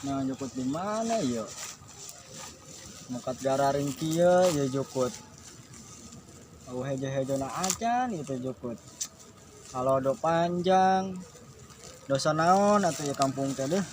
Nah jukut di mana ya? Mukat gararing kieu ya jukut. Au hejo-hejo na acan itu jukut. Kalau do panjang dosa naon atuh ya kampung teh deh.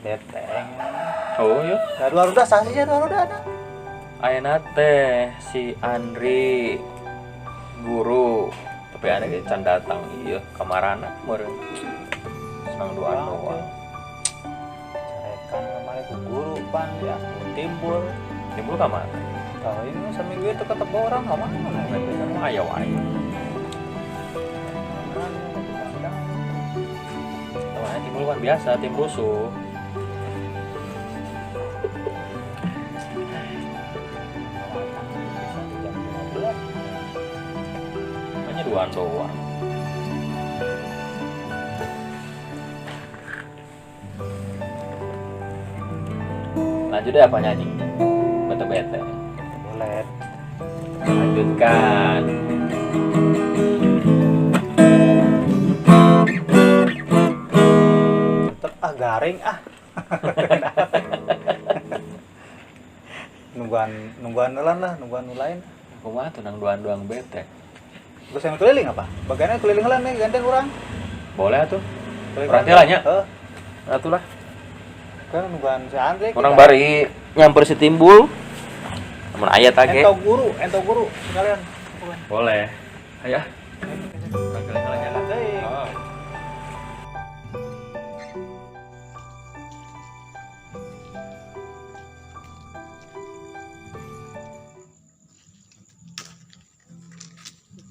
Beteng. Oh yuk. Dua roda sahnya dua roda ada. Ayeuna teh si Andri guru tapi ada ge can datang ieu kamarana meureun. Senang doang. Carekan kemarin ku guru pan ya timbul. Timbul ka mana? Tahu ini seminggu itu ketemu orang ka mana? Biasa mah aya wae. Teman timbul kan biasa, tim rusuh. Hanya duaan doang. Lanjut deh apa nyanyi? Bete-bete. Boleh. Lanjutkan. Tetep garing nungguan nelan lah, nungguan nu lain. Kumaha tuh nang duaan-duaan bete. Terus yang keliling apa? Bagiannya keliling heula nih gandeng urang. Boleh atuh. Keliling Urang teh lah nya. Heeh. Atuh lah. Kan nungguan si Andre. Orang bari nyamper si Timbul. Namun aya tage. Ento guru sekalian. Boleh. Aya. Urang keliling nya lah. Oh.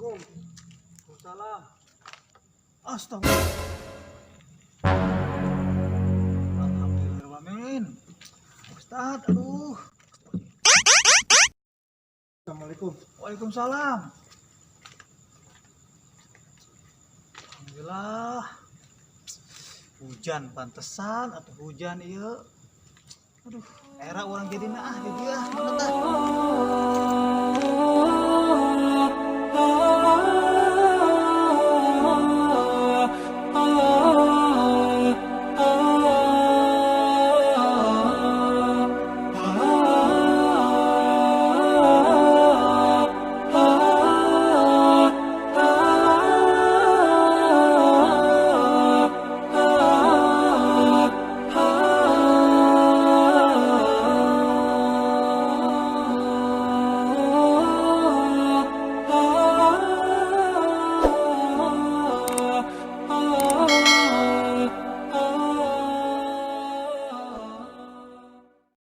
Waalaikumsalam. Astagfirullah. Alhamdulillahirrahmanirrahim. Ustaz, aduh. Assalamualaikum. Waalaikumsalam. Alhamdulillah. Hujan pantesan atau hujan iya. Aduh, era orang jadi jadi mana tah?